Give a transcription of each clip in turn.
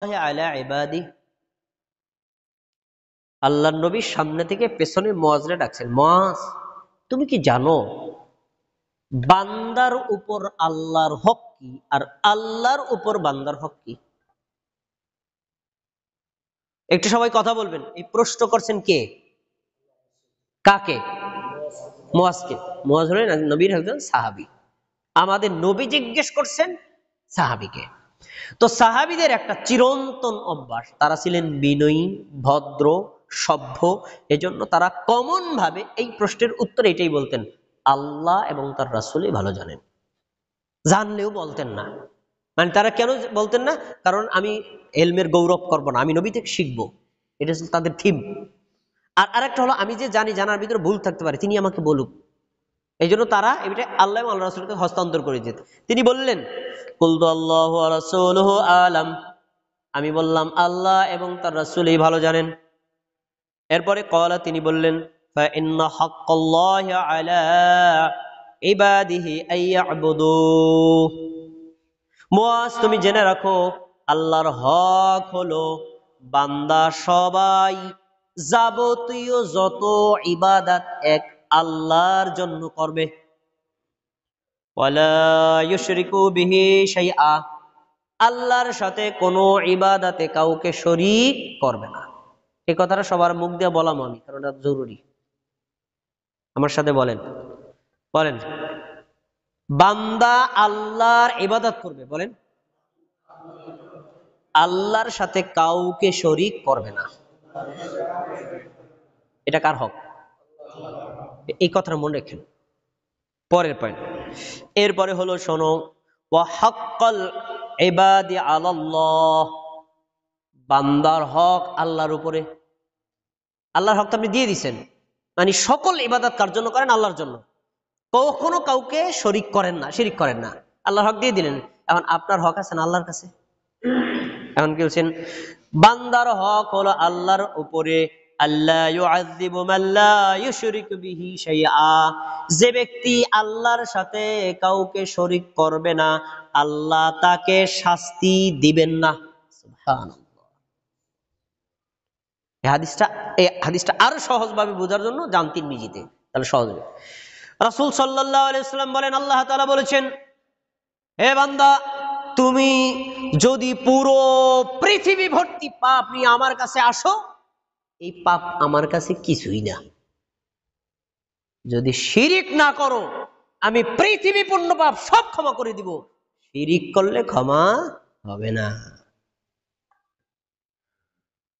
আলা ইবাদি, আল্লাহর নবীর সামনে থেকে পেছনে মুয়াজরে ডাকছেন, মুয়াজ তুমি কি জানো বান্দার উপর আল্লাহর হক কি আর আল্লাহর উপর বান্দার হক কি? একটু সবাই কথা বলবেন। এই প্রশ্ন করছেন কে? কাকে? মুয়াজকে। মুয়াজ হলেন নবীর একজন সাহাবী। আমাদের নবী জিজ্ঞেস করছেন সাহাবীকে। তো সাহাবীদের একটা চিরন্তন অভ্যাস, তারা ছিলেন বিনয়ী, ভদ্র, সভ্য। এজন্য তারা কমন ভাবে এই প্রশ্নের উত্তর এটাই বলতেন, আল্লাহ এবং তার রাসূলই ভালো জানেন। জানলেও বলতেন না। মানে তারা কেন বলতেন না? কারণ আমি এলমের গৌরব করব না, আমি নবী থেকে শিখবো, এটা ছিল তাদের থিম। আর আরেকটা হলো, আমি যে জানি, জানার ভিতরে ভুল থাকতে পারে, তিনি আমাকে বলুক। এই জন্য তারা এটা আল্লাহ এবং আল্লাহ রাসূলকে হস্তান্তর করে দিত। তিনি বললেন, কুলতু আল্লাহু ওয়া রাসূলুহু আলাম, আমি বললাম আল্লাহ এবং তার রাসূলই ভালো জানেন। এরপরে ক্বালা, তিনি বললেন, ফা ইন্না হাক্কাল্লাহি আলা ইবাদিহি আইয়াবুদু, মুয়াজ তুমি জেনে রাখো, আল্লাহর হক হলো বান্দা সবাই যাবতীয় যত ইবাদত এক আল্লাহর জন্য করবে। ওয়ালা ইউশরিকু বিহি শাইআ, আল্লাহর সাথে কোনো ইবাদতে কাউকে শরীক করবে না। এই কথাটা সবার মুখ দিয়ে বলাম আমি, কারণ এটা জরুরি। আমার সাথে বলেন, বলেন, বান্দা আল্লাহর ইবাদত করবে, বলেন, আল্লাহর সাথে কাউকে শরীক করবে না। এটা কার হক? এই কথাটা মনে রাখেন। পরের পয়েন্ট, এরপরে হলো শোনো, ওয়া হাক্কাল ইবাদি আলাল্লাহ, বান্দার হক আল্লাহর উপরে। আল্লাহর হক তো আপনি দিয়ে দিছেন, মানে সকল ইবাদত কার জন্য করেন? আল্লাহর জন্য। কখনো কাউকে শরীক করেন না, শিরিক করেন না। আল্লাহর হক দিয়ে দিলেন। এখন আপনার হক আছে না আল্লাহর কাছে? এখন কি বলছেন? বান্দার হক হলো আল্লাহর উপরে, আল্লাহ ইউআযযিবু মান লা ইউশরিকু বিহি শাইআ, যে ব্যক্তি আল্লাহর সাথে কাউকে শরীক করবে না, আল্লাহ তাকে শাস্তি দিবেন না। সুবহানাল্লাহ। এই হাদিসটা আরো সহজভাবে বোঝার জন্য যান তিরমিজিতে, তাহলে সহজ হবে। রাসূল সাল্লাল্লাহু আলাইহি ওয়াসাল্লাম বলেন, আল্লাহ তাআলা বলেছেন, হে বান্দা, তুমি যদি পুরো পৃথিবী ভর্তি পাপ নিয়ে আমার কাছে আসো, এই পাপ আমার কাছে কিছুই না। যদি শিরিক না করো, আমি পৃথিবী পূর্ণ পাপ সব ক্ষমা করে দিব। শিরিক করলে ক্ষমা হবে না।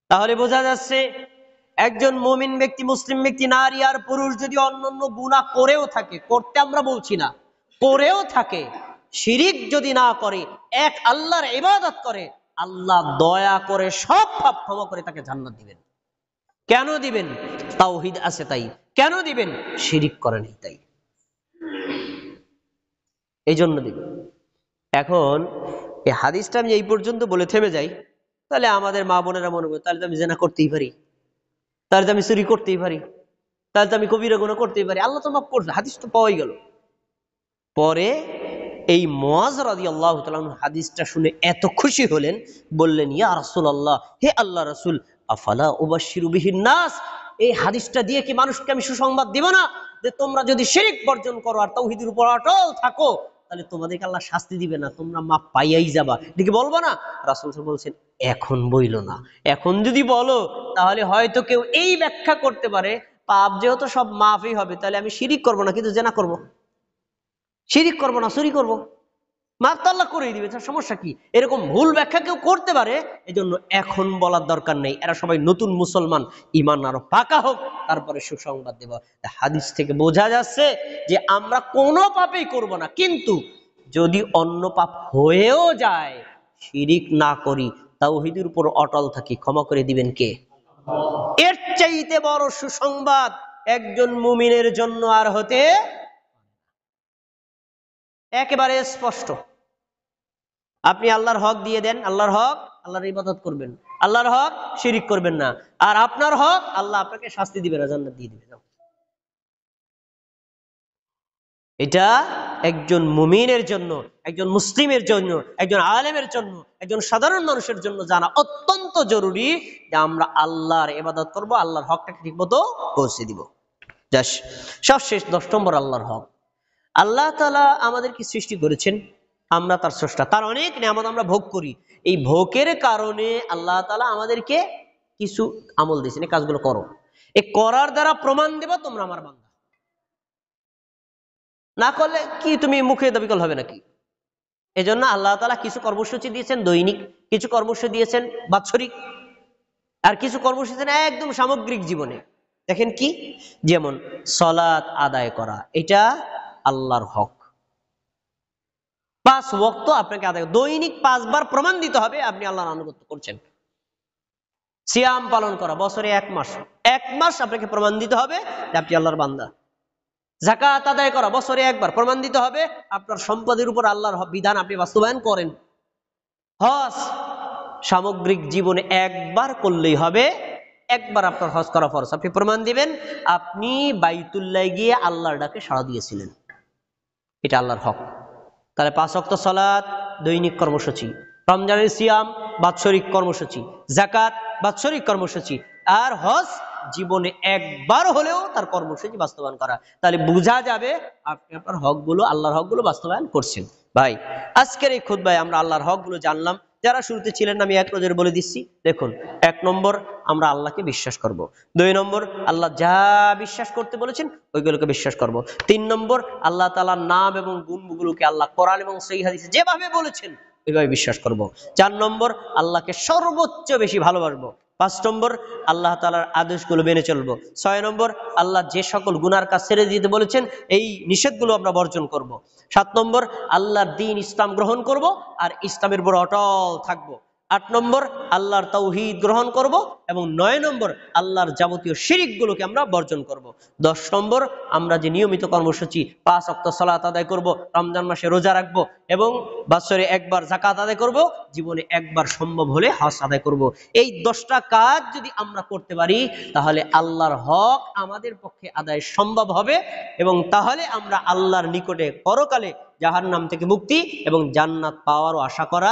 তাহলে বোঝা যাচ্ছে, একজন মুমিন ব্যক্তি, মুসলিম ব্যক্তি, নারী আর পুরুষ যদি অন্যান্য গুনাহ করেও থাকে, করতে আমরা বলছি না, করেও থাকে, শিরিক যদি না করে, এক আল্লাহর ইবাদত করে, আল্লাহ দয়া করে সব পাপ ক্ষমা করে তাকে জান্নাত দিবেন। কেন দিবেন? তাওহীদ আছে তাই। কেন দিবেন? শিরিক করে নাই তাই। এই জন্য দিবেন। এখন এই হাদিসটা আমি এই পর্যন্ত বলে থেমে যাই, তাহলে আমাদের মা বোনেরা মনে করে, তাহলে তো আমি জিনা করতেই পারি, তাহলে তো আমি চুরি করতেই পারি, তাহলে তো আমি কবিরা গুনাহ করতেই পারি, আল্লাহ তো মাফ করছে, হাদিস তো পাওয়াই গেল। পরে এই মুয়াজ রাদিয়াল্লাহু তাআলা হাদিসটা শুনে এত খুশি হলেন, বললেন, ইয়া রাসূলুল্লাহ, হে আল্লাহ রাসূল, আফালা উবাশশিরু বিহিন নাস, এই হাদিসটা দিয়ে কি মানুষকে আমি সুসংবাদ দিব না, যে তোমরা যদি শিরক বর্জন করো আর তাওহীদের উপর অটল থাকো, তাহলে তোমাদেরকে আল্লাহ শাস্তি দিবে না, তোমরা মাপ পাইয়াই যাবা। এটা কি বলবো না? রাসূল বলছেন, এখন বইলো না, এখন যদি বলো তাহলে হয়তো কেউ এই ব্যাখ্যা করতে পারে, পাপ যেহেতু সব মাফই হবে, তাহলে আমি শিরক করব না, কিন্তু জিনা করব, শিরিক করবো না, চুরি করবো, মাফ তো আল্লাহ করেই দিবে, সমস্যা কি? এরকম ভুল ব্যাখ্যা কেউ করতে পারে। এই জন্য এখন বলার দরকার নেই, এরা সবাই নতুন মুসলমান, ঈমান আরো পাকা হোক, তারপরে সুসংবাদ দেব। হাদিস থেকে বোঝা যাচ্ছে যে আমরা কোনো পাপই করব না, কিন্তু যদি অন্য পাপ হয়েও যায়, শিরিক না করি, তাওহীদের উপর অটল থাকি, ক্ষমা করে দিবেন কে? এর চাইতে বড় সুসংবাদ একজন মুমিনের জন্য আর হতে একেবারে স্পষ্ট। আপনি আল্লাহর হক দিয়ে দেন, আল্লাহর হক আল্লাহর ইবাদত করবেন, আল্লাহর হক শিরিক করবেন না, আর আপনার হক আল্লাহ আপনাকে শাস্তি দিবে না, জান্নাত দিয়ে দিবে। এটা একজন মুমিনের জন্য, একজন মুসলিমের জন্য, একজন আলেমের জন্য, একজন সাধারণ মানুষের জন্য জানা অত্যন্ত জরুরি যে আমরা আল্লাহর ইবাদত করব, আল্লাহর হকটাকে ঠিকমতো পৌঁছে দিব। সবশেষ 10 নম্বর আল্লাহর হক। আল্লাহ তাআলা আমাদেরকে সৃষ্টি করেছেন, আমরা তার স্রষ্টা, তার অনেক নিয়ামত আমরা ভোগ করি। এই ভোগের কারণে আল্লাহ তাআলা আমাদেরকে কিছু আমল দিয়েছেন, এই কাজগুলো করো। এই করার দ্বারা প্রমাণ দেব তোমরা আমার বান্দা। না করলে কি তুমি মুখে দাবি করলে হবে নাকি? এজন্য আল্লাহ তাআলা কিছু কর্মসূচি দিয়েছেন দৈনিক, কিছু কর্মসূচি দিয়েছেন বাৎসরিক, আর কিছু কর্মসূচি দিয়েছেন একদম সামগ্রিক জীবনে। দেখেন কি, যেমন সালাত আদায় করা, এটা আল্লাহর হক। 5 ওয়াক্ত আপনাকে আদায়, দৈনিক 5 বার প্রমাণ দিতে হবে আপনি আল্লাহর আনুগত্য করছেন। সিয়াম পালন করা, বছরে 1 মাস, 1 মাস আপনাকে প্রমাণ দিতে হবে যে আপনি আল্লাহর বান্দা। যাকাত আদায় করা, বছরে 1 বার প্রমাণ দিতে হবে আপনার সম্পদের উপর আল্লাহর বিধান আপনি বাস্তবায়ন করেন। হজ সামগ্রিক জীবনে 1 বার করলেই হবে, 1 বার আপনার হজ করা ফরজ। আপনি প্রমাণ দিবেন আপনি বাইতুল্লাহ গিয়ে আল্লাহর ডাকে সাড়া দিয়েছিলেন, এটা আল্লাহর হক। তাহলে 5 ওয়াক্ত সালাত দৈনিক কর্মসূচি, রমজানের সিয়াম বাৎসরিক কর্মসূচি, যাকাত বাৎসরিক কর্মসূচি, আর হজ জীবনে 1 বার হলেও তার কর্মসূচি বাস্তবায়ন করা। তাহলে বোঝা যাবে আপনি আপনার হকগুলো, আল্লাহর হকগুলো বাস্তবায়ন করছেন। ভাই, আজকের এই খুতবায় আমরা আল্লাহর হকগুলো জানলাম। যারা শুরুতে ছিলেন আমি এক নজরে বলে দিচ্ছি। দেখুন, 1 নম্বর আমরা আল্লাহকে বিশ্বাস করব। 2 নম্বর আল্লাহ যা বিশ্বাস করতে বলেছেন ওইগুলোকে বিশ্বাস করব। 3 নম্বর আল্লাহ তাআলার নাম এবং গুণগুলোকে আল্লাহ কোরআন এবং সহিহ হাদিসে যেভাবে বলেছেন ওইভাবে বিশ্বাস করব। 4 নম্বর আল্লাহকে সর্বোচ্চ বেশি ভালোবাসবো। 5 নম্বর আল্লাহ তাআলার আদেশগুলো মেনে চলবো। 6 নম্বর আল্লাহ যে সকল গুনার কাজ ছেড়ে দিতে বলেছেন এই নিষেধগুলো আমরা বর্জন করব। 7 নম্বর আল্লাহর দ্বীন ইসলাম গ্রহণ করব আর ইসলামের উপর অটল থাকবো। 8 নম্বর আল্লাহর তাওহীদ গ্রহণ করব এবং 9 নম্বর আল্লাহর যাবতীয় শিরকগুলোকে আমরা বর্জন করব। 10 নম্বর আমরা যে নিয়মিত কর্মসূচি 5 ওয়াক্ত সালাত আদায় করব, রমজান মাসে রোজা রাখব এবং বছরে 1 বার যাকাত আদায় করব, জীবনে 1 বার সম্ভব হলে হজ আদায় করব। এই 10টা কাজ যদি আমরা করতে পারি তাহলে আল্লাহর হক আমাদের পক্ষে আদায় সম্ভব হবে এবং তাহলে আমরা আল্লাহর নিকটে পরকালে জাহান্নাম থেকে মুক্তি এবং জান্নাত পাওয়ারও আশা করা